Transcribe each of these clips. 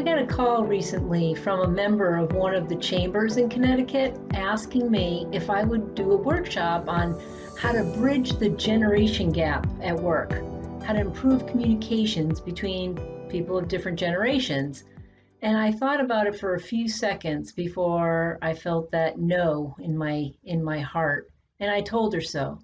I got a call recently from a member of one of the chambers in Connecticut asking me if I would do a workshop on how to bridge the generation gap at work, how to improve communications between people of different generations. And I thought about it for a few seconds before I felt that no in my heart, and I told her so.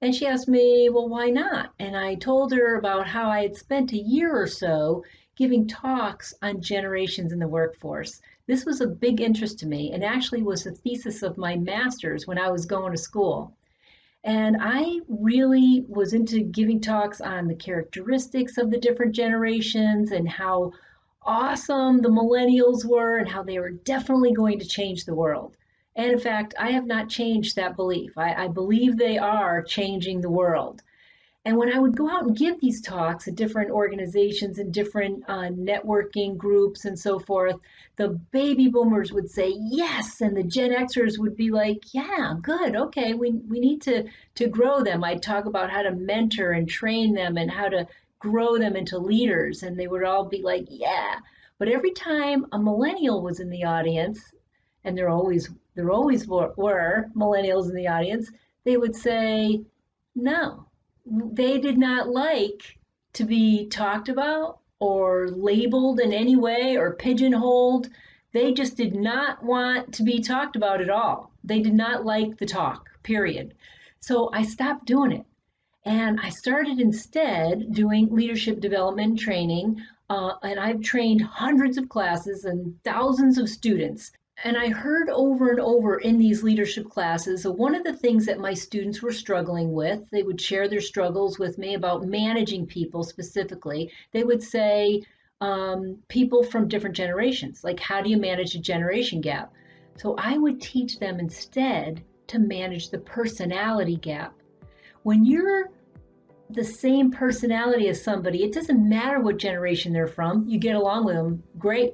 And she asked me, well, why not? And I told her about how I had spent a year or so giving talks on generations in the workforce. This was a big interest to me and actually was the thesis of my master's when I was going to school. And I really was into giving talks on the characteristics of the different generations and how awesome the millennials were and how they were definitely going to change the world. And in fact, I have not changed that belief. I believe they are changing the world. And when I would go out and give these talks at different organizations and different networking groups and so forth, the baby boomers would say yes, and the Gen Xers would be like, yeah, good, okay, we need to grow them. I'd talk about how to mentor and train them and how to grow them into leaders, and they would all be like, yeah. But every time a millennial was in the audience, and there always were millennials in the audience, they would say no. They did not like to be talked about or labeled in any way or pigeonholed. They just did not want to be talked about at all. They did not like the talk, period. So I stopped doing it. And I started instead doing leadership development training. And I've trained hundreds of classes and thousands of students. And I heard over and over in these leadership classes, one of the things that my students were struggling with, they would share their struggles with me about managing people specifically. They would say, people from different generations, like how do you manage a generation gap? So I would teach them instead to manage the personality gap. When you're the same personality as somebody, it doesn't matter what generation they're from, you get along with them, great.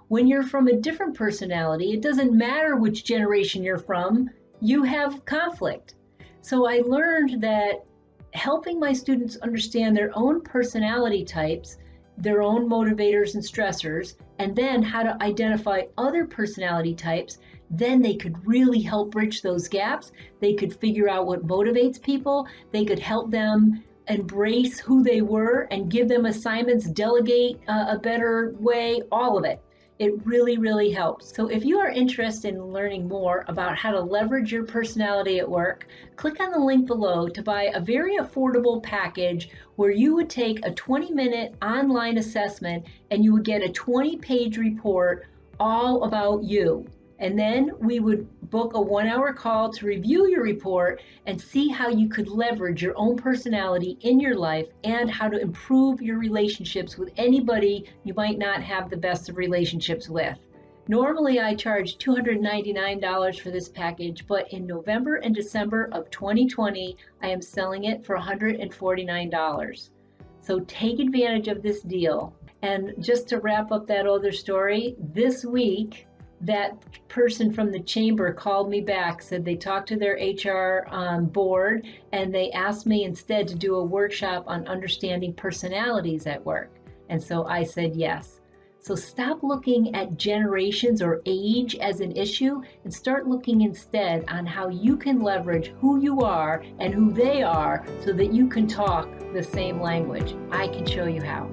When you're from a different personality, it doesn't matter which generation you're from, you have conflict. So I learned that helping my students understand their own personality types, their own motivators and stressors, and then how to identify other personality types, then they could really help bridge those gaps. They could figure out what motivates people. They could help them embrace who they were and give them assignments, delegate a better way, all of it. It really, really helps. So if you are interested in learning more about how to leverage your personality at work, click on the link below to buy a very affordable package where you would take a 20-minute online assessment and you would get a 20-page report all about you. And then we would book a 1-hour call to review your report and see how you could leverage your own personality in your life and how to improve your relationships with anybody you might not have the best of relationships with. Normally, I charge $299 for this package, but in November and December of 2020, I am selling it for $149. So take advantage of this deal. And just to wrap up that other story, this week, that person from the chamber called me back, said they talked to their HR board, and they asked me instead to do a workshop on understanding personalities at work. And so I said yes. So stop looking at generations or age as an issue and start looking instead on how you can leverage who you are and who they are so that you can talk the same language. I can show you how.